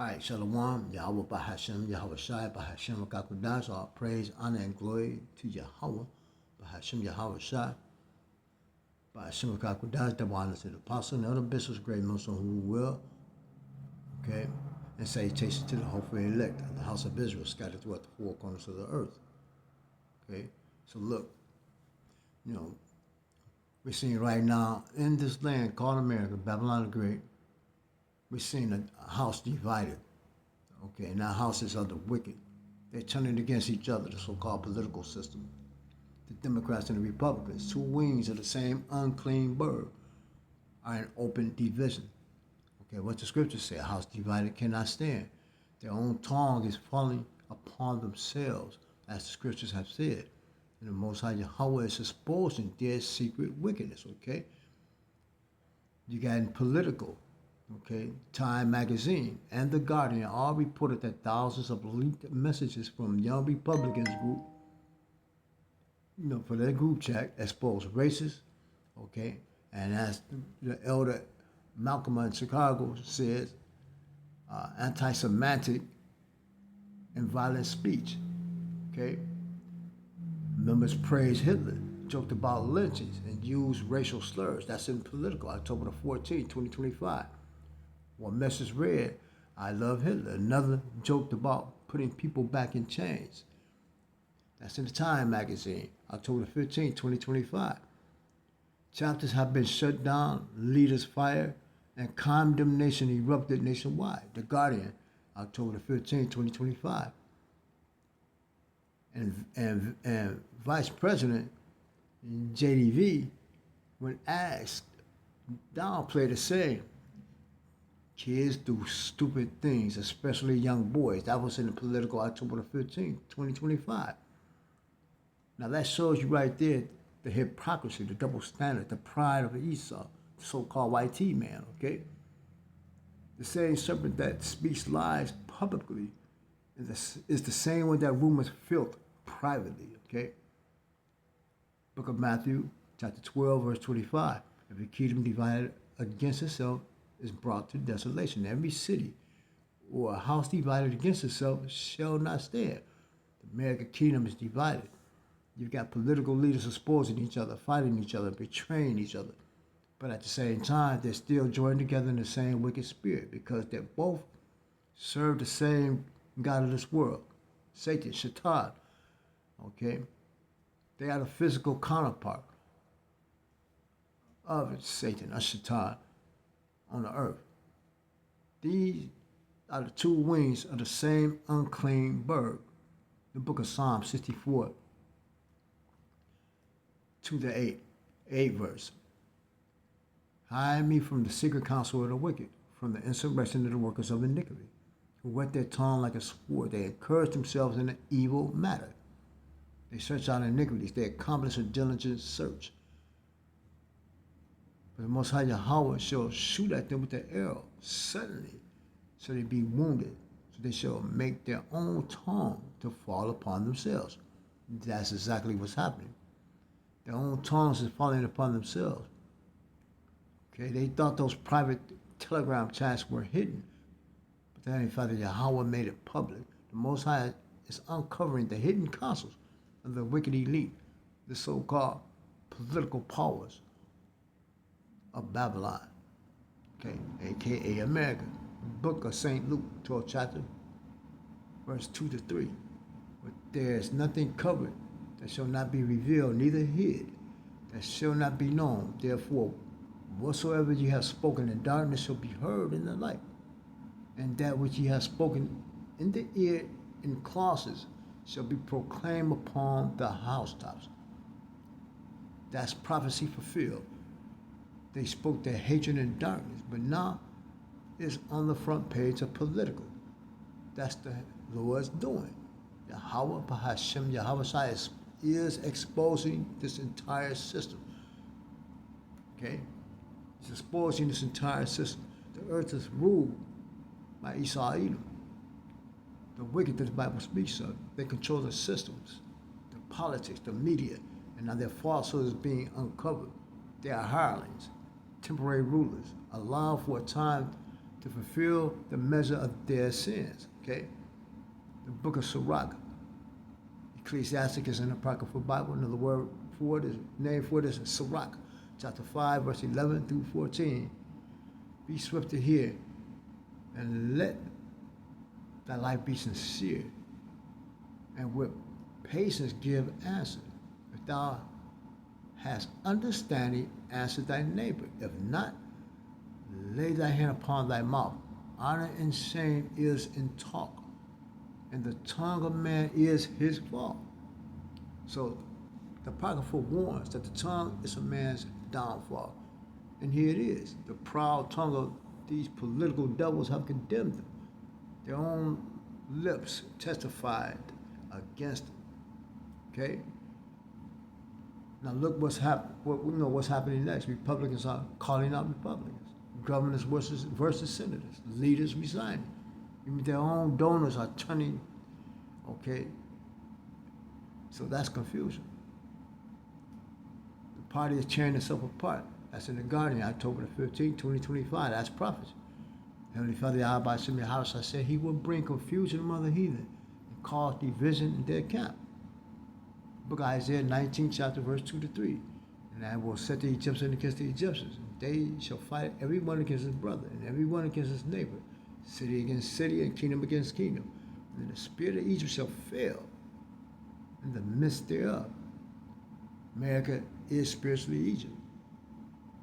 All right, Shalom, Yahweh Bahashem, Yahweh Shai, Bahashem, Kakudash, all praise, honor, and glory to Yahweh, Bahashem, Yahweh Shai, Bahashem, Kakudash, double honor to the apostle and other bishops, great Muslim who will, okay, and salutation to the hopefully elect, the house of Israel, scattered throughout the four corners of the earth, okay. So look, you know, we're seeing right now in this land called America, Babylon the Great, we're seeing a house divided. Okay, now houses are the wicked. They're turning against each other, the so-called political system. The Democrats and the Republicans, two wings of the same unclean bird, are in open division. Okay, what the scriptures say, a house divided cannot stand. Their own tongue is falling upon themselves, as the scriptures have said. And the Most High Yahweh is exposing their secret wickedness, okay? You got in political, okay, Time magazine and The Guardian all reported that thousands of leaked messages from young Republicans group, for their group chat exposed racist, okay, and as the elder Malcolm in Chicago says, anti-Semitic and violent speech, okay. Members praised Hitler, joked about lynchings, and used racial slurs. That's in Political, October the 14th, 2025. One message read, I love Hitler. Another joked about putting people back in chains. That's in the Time magazine, October 15, 2025. Chapters have been shut down, leaders fired, and condemnation erupted nationwide. The Guardian, October 15, 2025. And Vice President JDV, when asked, downplayed the same. Kids do stupid things, especially young boys. That was in the Political, October the 15th, 2025. Now that shows you right there the hypocrisy, the double standard, the pride of Esau, the so-called YT man, okay? The same serpent that speaks lies publicly is the same one that rumors filth privately, okay? Book of Matthew, chapter 12, verse 25. If a kingdom divided against itself is brought to desolation. Every city or a house divided against itself shall not stand. The American kingdom is divided. You've got political leaders exposing each other, fighting each other, betraying each other. But at the same time, they're still joined together in the same wicked spirit because they both serve the same God of this world, Satan, Shaitan. Okay? They are the physical counterpart of Satan, or Shaitan, on the earth. These are the two wings of the same unclean bird. The book of Psalm 64 to the 8th verse. Hide me from the secret counsel of the wicked, from the insurrection of the workers of iniquity, who whet their tongue like a sword. They encourage themselves in an evil matter. They search out iniquities. They accomplish a diligent search. But the Most High Yahweh shall shoot at them with the arrow suddenly, so they be wounded. So they shall make their own tongue to fall upon themselves. That's exactly what's happening. Their own tongues is falling upon themselves. Okay, they thought those private telegram chats were hidden, but then they found that Yahweh made it public. The Most High is uncovering the hidden counsels of the wicked elite, the so-called political powers of Babylon, okay, aka America. Book of St. Luke, 12th chapter, verse 2 to 3. But there is nothing covered that shall not be revealed, neither hid, that shall not be known. Therefore, whatsoever ye have spoken in darkness shall be heard in the light, and that which ye have spoken in the ear in closets shall be proclaimed upon the housetops. That's prophecy fulfilled. They spoke their hatred in darkness, but now it's on the front page of Political. That's the Lord's doing. Yahweh Bahashem Yahweh Shai is exposing this entire system. Okay? It's exposing this entire system. The earth is ruled by Esau Edom. The wicked that the Bible speaks of. They control the systems, the politics, the media, and now their falsehood is being uncovered. They are hirelings, temporary rulers, allowed for a time to fulfill the measure of their sins. Okay? The book of Sirach. Ecclesiastic is an apocryphal Bible. Another word for it is name for it is Sirach, chapter 5, verse 11 through 14. Be swift to hear, and let thy life be sincere, and with patience give answer. If thou hast understanding, answer thy neighbor. If not, lay thy hand upon thy mouth. Honor and shame is in talk, and the tongue of man is his fault. So the apocryphal warns that the tongue is a man's downfall. And here it is. The proud tongue of these political devils have condemned them. Their own lips testified against them. Okay? Now look what's happening. We know what's happening next. Republicans are calling out Republicans. Governors versus senators. Leaders resigning. Even their own donors are turning. Okay? So that's confusion. The party is tearing itself apart. That's in the Guardian, October the 15th, 2025. That's prophecy. Heavenly Father, Yahweh sent me a house. I said he will bring confusion among the heathen and cause division in their camp. Book of Isaiah 19, chapter verse 2 to 3. And I will set the Egyptians against the Egyptians. And they shall fight every one against his brother, and every one against his neighbor, city against city, and kingdom against kingdom. And the spirit of Egypt shall fail in the midst thereof. America is spiritually Egypt.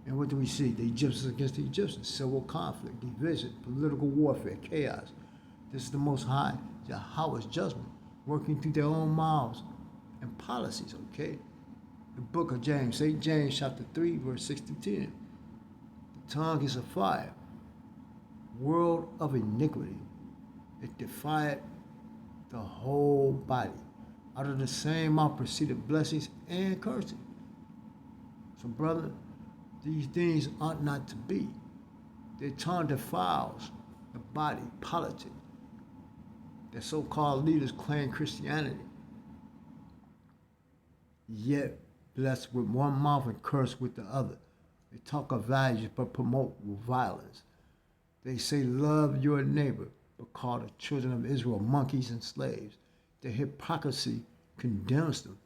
And what do we see? The Egyptians against the Egyptians, civil conflict, division, political warfare, chaos. This is the Most High, Yahweh's judgment, working through their own mouths and policies, okay? The book of James, St. James chapter 3, verse 6 to 10. The tongue is a fire, world of iniquity. It defied the whole body. Out of the same mouth proceeded blessings and cursing. So, brother, these things ought not to be. Their tongue defiles the body, politics. Their so-called leaders claim Christianity, yet blessed with one mouth and cursed with the other. They talk of values but promote violence. They say love your neighbor but call the children of Israel monkeys and slaves. Their hypocrisy condemns them.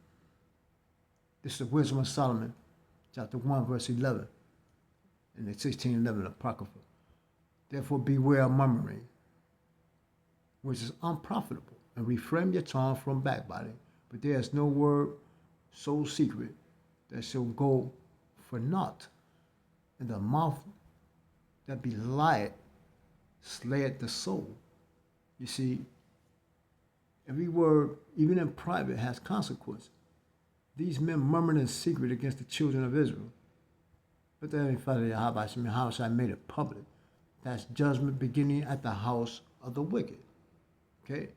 This is the wisdom of Solomon, chapter 1, verse 11, and the 16:11 Apocrypha. Therefore beware of murmuring, which is unprofitable, and refrain your tongue from backbiting. But there is no word so secret that shall go for naught, and the mouth that belieth slayeth the soul. You see, every word, even in private, has consequences. These men murmured in secret against the children of Israel. But the Heavenly Father, Yahweh, made it public. That's judgment beginning at the house of the wicked. Okay?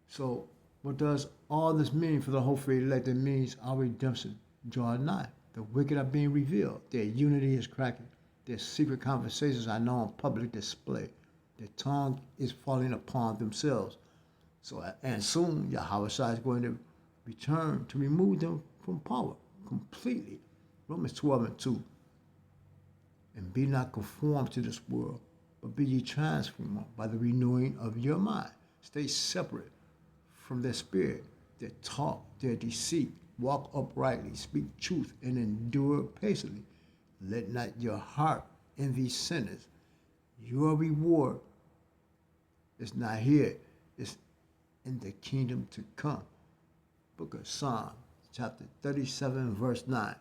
So, what does all this mean for the hopefully elect? It means our redemption draw nigh. The wicked are being revealed. Their unity is cracking. Their secret conversations are now on public display. Their tongue is falling upon themselves. So, and soon, Yahweh is going to return to remove them from power completely. Romans 12:2. And be not conformed to this world, but be ye transformed by the renewing of your mind. Stay separate from their spirit, their talk, their deceit. Walk uprightly, speak truth, and endure patiently. Let not your heart envy sinners. Your reward is not here, it's in the kingdom to come. Book of Psalms, chapter 37, verse 9.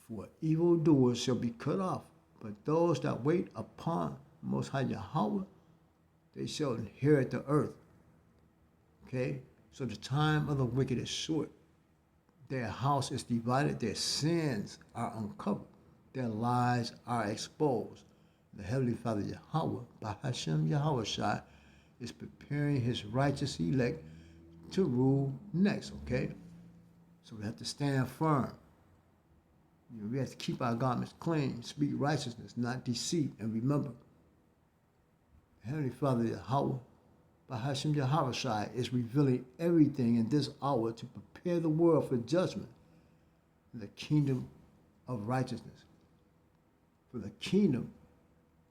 For evildoers shall be cut off, but those that wait upon Most High Yahweh, they shall inherit the earth. Okay? So the time of the wicked is short. Their house is divided. Their sins are uncovered. Their lies are exposed. The Heavenly Father Yahweh, by Hashem Yahweh Shai, is preparing his righteous elect to rule next, okay? So we have to stand firm. We have to keep our garments clean, speak righteousness, not deceit, and remember, the Heavenly Father Yahweh, by Hashem Yahweh Shai, is revealing everything in this hour to prepare the world for judgment in the kingdom of righteousness. For the kingdom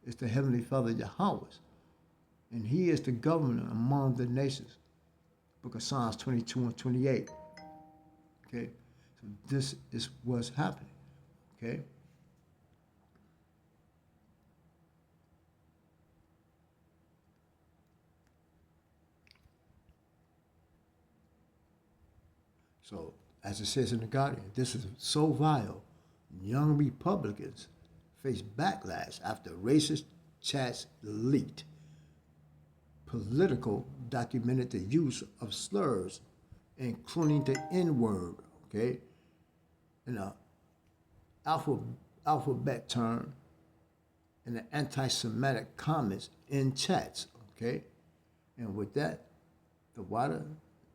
is the Heavenly Father Yahweh, and He is the governor among the nations. Book of Psalms 22 and 28. Okay, so this is what's happening. Okay. So, as it says in The Guardian, this is so vile. Young Republicans face backlash after racist chats leaked. Political documented the use of slurs, including the N word, okay, in an alphabet term, and the anti Semitic comments in chats, okay? And with that, the water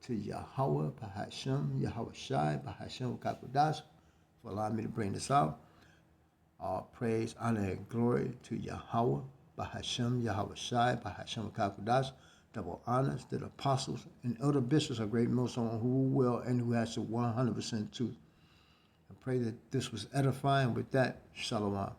to Yahweh, Bahashem, Yahweh Shai, Bahashem Kakodash, for allowing me to bring this out. All praise, honor, and glory to Yahweh, Bahashem, Yahweh Shai, Bahashem Kakodash. Double honors to the apostles and elder bishops of Great Millstone who will and who has the 100% truth. I pray that this was edifying. With that, Shalom.